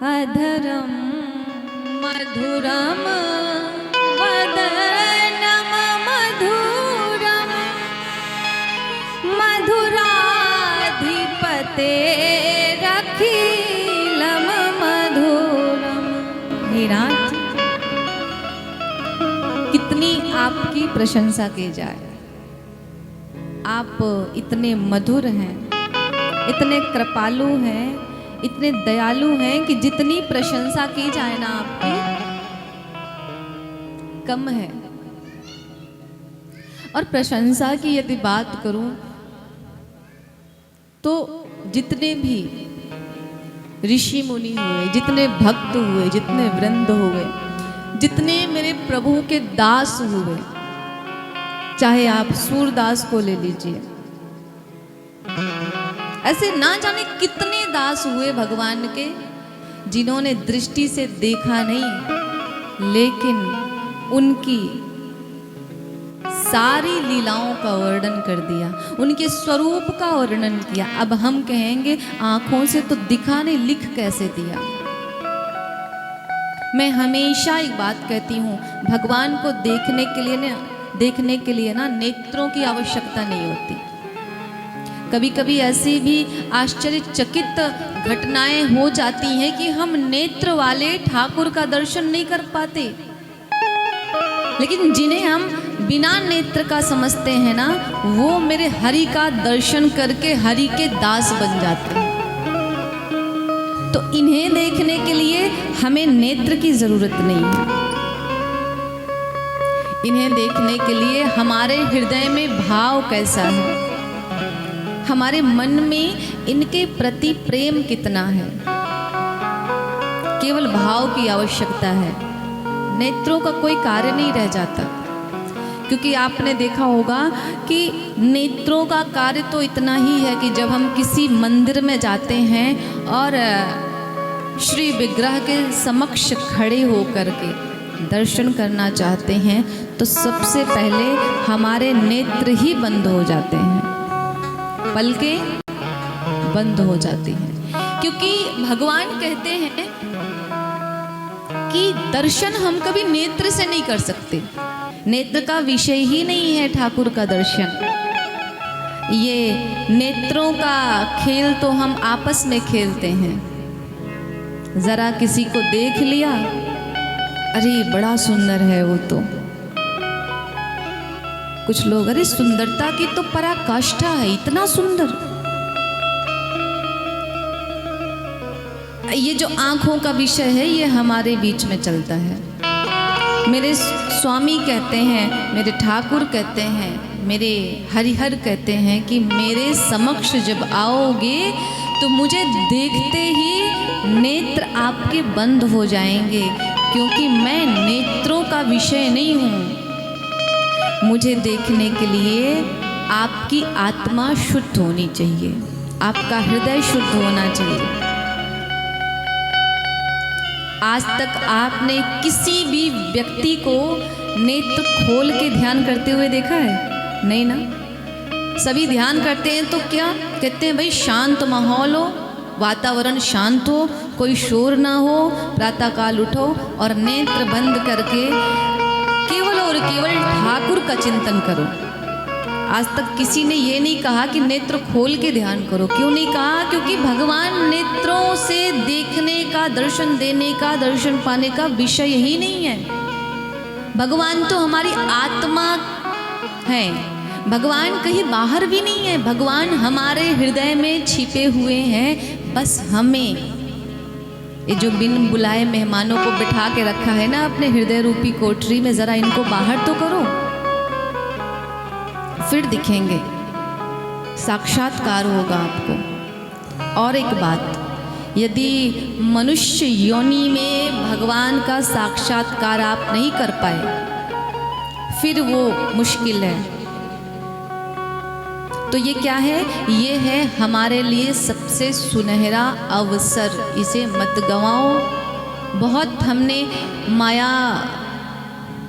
अधरम मधुरम वदनम मधुरम मधुराधिपते रखिलम मधुरम। हे नाथ, कितनी आपकी प्रशंसा की जाए। आप इतने मधुर हैं, इतने कृपालु हैं, इतने दयालु हैं कि जितनी प्रशंसा की जाए ना आपकी कम है। और प्रशंसा की यदि बात करूं तो जितने भी ऋषि मुनि हुए, जितने भक्त हुए, जितने वृंद हुए, जितने मेरे प्रभु के दास हुए, चाहे आप सूरदास को ले लीजिए, ऐसे ना जाने कितने दास हुए भगवान के जिन्होंने दृष्टि से देखा नहीं, लेकिन उनकी सारी लीलाओं का वर्णन कर दिया, उनके स्वरूप का वर्णन किया। अब हम कहेंगे आंखों से तो दिखा नहीं, लिख कैसे दिया। मैं हमेशा एक बात कहती हूँ, भगवान को देखने के लिए ना नेत्रों की आवश्यकता नहीं होती। कभी कभी ऐसी भी आश्चर्यचकित घटनाएं हो जाती हैं कि हम नेत्र वाले ठाकुर का दर्शन नहीं कर पाते, लेकिन जिन्हें हम बिना नेत्र का समझते हैं ना, वो मेरे हरि का दर्शन करके हरि के दास बन जाते हैं। तो इन्हें देखने के लिए हमें नेत्र की जरूरत नहीं है। इन्हें देखने के लिए हमारे हृदय में भाव कैसा है, हमारे मन में इनके प्रति प्रेम कितना है, केवल भाव की आवश्यकता है। नेत्रों का कोई कार्य नहीं रह जाता, क्योंकि आपने देखा होगा कि नेत्रों का कार्य तो इतना ही है कि जब हम किसी मंदिर में जाते हैं और श्री विग्रह के समक्ष खड़े होकर के दर्शन करना चाहते हैं, तो सबसे पहले हमारे नेत्र ही बंद हो जाते हैं, पलकें बंद हो जाती हैं, क्योंकि भगवान कहते हैं कि दर्शन हम कभी नेत्र से नहीं कर सकते। नेत्र का विषय ही नहीं है ठाकुर का दर्शन। ये नेत्रों का खेल तो हम आपस में खेलते हैं। जरा किसी को देख लिया, अरे बड़ा सुंदर है वो तो। कुछ लोग, अरे सुंदरता की तो पराकाष्ठा है, इतना सुंदर। ये जो आंखों का विषय है, ये हमारे बीच में चलता है। मेरे स्वामी कहते हैं, मेरे ठाकुर कहते हैं, मेरे हरिहर कहते हैं कि मेरे समक्ष जब आओगे तो मुझे देखते ही नेत्र आपके बंद हो जाएंगे, क्योंकि मैं नेत्रों का विषय नहीं हूँ। मुझे देखने के लिए आपकी आत्मा शुद्ध होनी चाहिए, आपका हृदय शुद्ध होना चाहिए। आज तक आपने किसी भी व्यक्ति को नेत्र खोल के ध्यान करते हुए देखा है? नहीं ना। सभी ध्यान करते हैं तो क्या कहते हैं, भाई शांत माहौल हो, वातावरण शांत हो, कोई शोर ना हो, प्रातःकाल उठो और नेत्र बंद करके केवल और केवल ठाकुर का चिंतन करो। आज तक किसी ने ये नहीं कहा कि नेत्र खोल के ध्यान करो। क्यों नहीं कहा? क्योंकि भगवान नेत्रों से देखने का, दर्शन देने का, दर्शन पाने का विषय ही नहीं है। भगवान तो हमारी आत्मा है, भगवान कहीं बाहर भी नहीं है। भगवान हमारे हृदय में छिपे हुए हैं। बस हमें ये जो बिन बुलाए मेहमानों को बिठा के रखा है ना अपने हृदय रूपी कोठरी में, जरा इनको बाहर तो करो, फिर दिखेंगे, साक्षात्कार होगा आपको। और एक बात, यदि मनुष्य योनि में भगवान का साक्षात्कार आप नहीं कर पाए, फिर वो मुश्किल है। तो ये क्या है? ये है हमारे लिए सबसे सुनहरा अवसर, इसे मत गंवाओ। बहुत हमने माया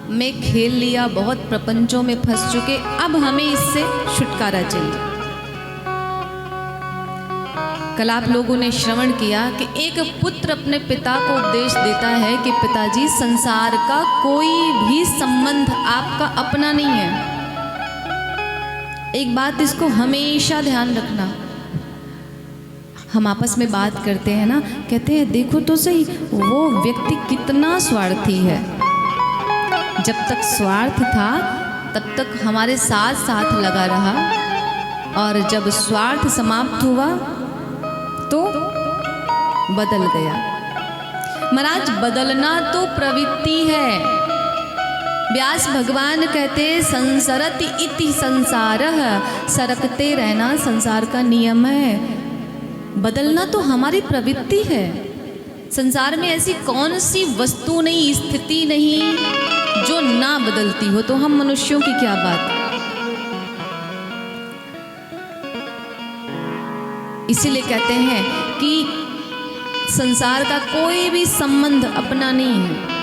में खेल लिया, बहुत प्रपंचों में फंस चुके, अब हमें इससे छुटकारा चाहिए। कल आप लोगों ने श्रवण किया कि एक पुत्र अपने पिता को उपदेश देता है कि पिताजी, संसार का कोई भी संबंध आपका अपना नहीं है। एक बात इसको हमेशा ध्यान रखना। हम आपस में बात करते हैं ना, कहते हैं देखो तो सही वो व्यक्ति कितना स्वार्थी है। जब तक स्वार्थ था तब तक हमारे साथ साथ लगा रहा, और जब स्वार्थ समाप्त हुआ तो बदल गया। महाराज, बदलना तो प्रवृत्ति है। व्यास भगवान कहते संसरति इति संसारः, सरकते रहना संसार का नियम है। बदलना तो हमारी प्रवृत्ति है। संसार में ऐसी कौन सी वस्तु नहीं, स्थिति नहीं जो ना बदलती हो, तो हम मनुष्यों की क्या बात। इसीलिए कहते हैं कि संसार का कोई भी संबंध अपना नहीं है।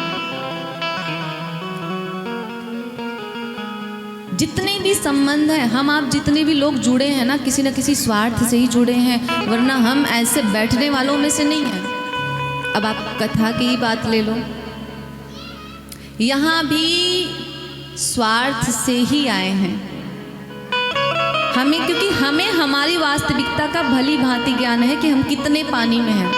जितने भी संबंध हैं, हम आप जितने भी लोग जुड़े हैं ना, किसी न किसी स्वार्थ से ही जुड़े हैं, वरना हम ऐसे बैठने वालों में से नहीं हैं। अब आप कथा की ही बात ले लो, यहाँ भी स्वार्थ से ही आए हैं। हमें, क्योंकि हमें हमारी वास्तविकता का भली भांति ज्ञान है कि हम कितने पानी में हैं।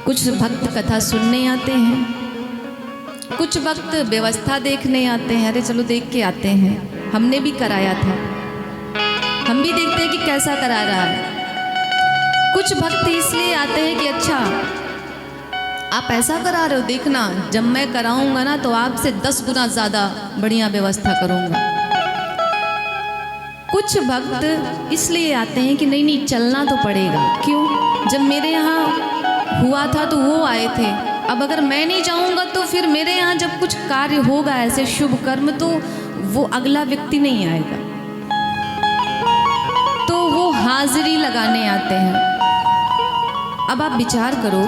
कुछ भक्त कथा सुनने आते हैं, कुछ भक्त व्यवस्था देखने आते हैं, अरे चलो देख के आते हैं, हमने भी कराया था, हम भी देखते हैं कि कैसा करा रहा है। कुछ भक्त इसलिए आते हैं कि अच्छा आप ऐसा करा रहे हो, देखना जब मैं कराऊंगा ना तो आपसे 10 गुना ज़्यादा बढ़िया व्यवस्था करूंगा। कुछ भक्त इसलिए आते हैं कि नहीं नहीं चलना तो पड़ेगा। क्यों? जब मेरे यहाँ हुआ था तो वो आए थे, अब अगर मैं नहीं जाऊंगा तो फिर मेरे यहाँ जब कुछ कार्य होगा ऐसे शुभ कर्म, तो वो अगला व्यक्ति नहीं आएगा, तो वो हाजिरी लगाने आते हैं। अब आप विचार करो,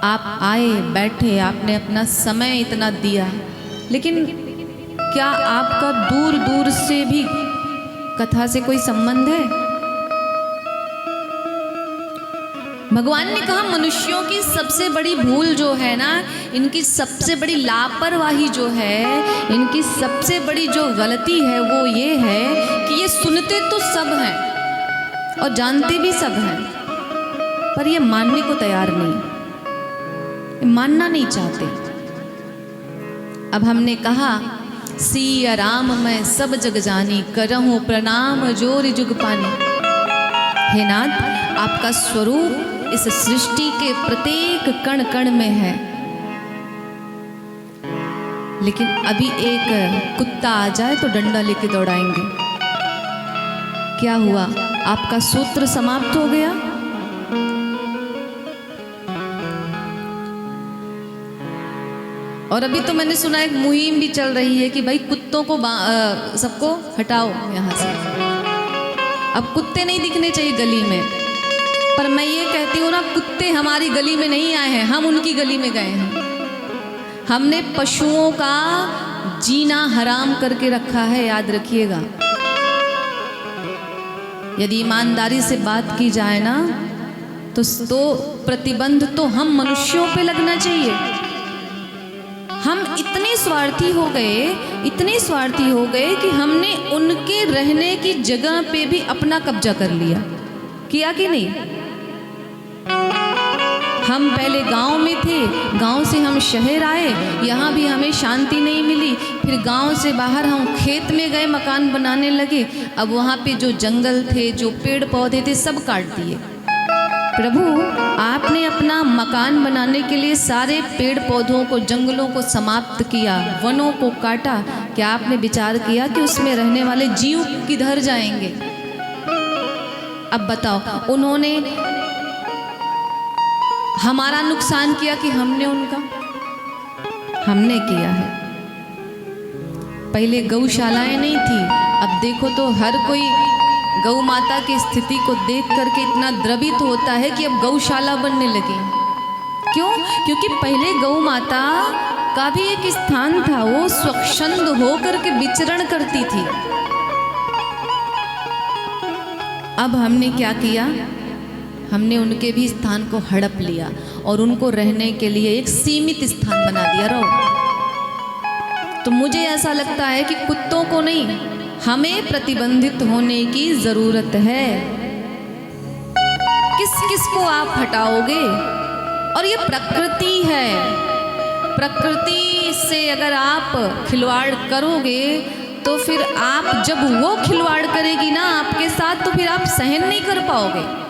आप आए बैठे, आपने अपना समय इतना दिया, लेकिन क्या आपका दूर दूर से भी कथा से कोई संबंध है? भगवान ने कहा मनुष्यों की सबसे बड़ी भूल जो है ना, इनकी सबसे बड़ी लापरवाही जो है, इनकी सबसे बड़ी जो गलती है वो ये है कि ये सुनते तो सब हैं और जानते भी सब हैं, पर ये मानने को तैयार नहीं, मानना नहीं चाहते। अब हमने कहा सिया राम मैं सब जग जानी, करहूँ प्रणाम जोर जुग पानी। हे नाथ, आपका स्वरूप इस सृष्टि के प्रत्येक कण कण में है, लेकिन अभी एक कुत्ता आ जाए तो डंडा लेके दौड़ाएंगे। क्या हुआ? आपका सूत्र समाप्त हो गया। और अभी तो मैंने सुना एक मुहिम भी चल रही है कि भाई कुत्तों को सबको हटाओ यहाँ से। अब कुत्ते नहीं दिखने चाहिए गली में, पर मैं ये कहती हूँ ना, कुत्ते हमारी गली में नहीं आए हैं, हम उनकी गली में गए हैं। हमने पशुओं का जीना हराम करके रखा है, याद रखिएगा। यदि ईमानदारी से बात की जाए ना तो प्रतिबंध तो हम मनुष्यों पे लगना चाहिए। हम इतने स्वार्थी हो गए, इतने स्वार्थी हो गए कि हमने उनके रहने की जगह पे भी अपना कब्जा कर लिया। किया कि नहीं? हम पहले गांव में थे, गांव से हम शहर आए, यहाँ भी हमें शांति नहीं मिली, फिर गांव से बाहर हम खेत में गए, मकान बनाने लगे। अब वहाँ पे जो जंगल थे, जो पेड़ पौधे थे, सब काट दिए। प्रभु, आपने अपना मकान बनाने के लिए सारे पेड़ पौधों को, जंगलों को समाप्त किया, वनों को काटा। क्या आपने विचार किया कि उसमें रहने वाले जीव किधर जाएंगे? अब बताओ, उन्होंने हमारा नुकसान किया कि हमने उनका? हमने किया है। पहले गौशालाएं नहीं थी, अब देखो तो हर कोई गौ माता की स्थिति को देख करके इतना द्रवित होता है कि अब गौशाला बनने लगी। क्यों? क्योंकि पहले गौ माता का भी एक स्थान था, वो स्वच्छंद होकर के विचरण करती थी। अब हमने क्या किया, हमने उनके भी स्थान को हड़प लिया और उनको रहने के लिए एक सीमित स्थान बना दिया। रहो तो मुझे ऐसा लगता है कि कुत्तों को नहीं, हमें प्रतिबंधित होने की जरूरत है। किस किस को आप हटाओगे? और ये प्रकृति है, प्रकृति से अगर आप खिलवाड़ करोगे तो फिर आप, जब वो खिलवाड़ करेगी ना आपके साथ, तो फिर आप सहन नहीं कर पाओगे।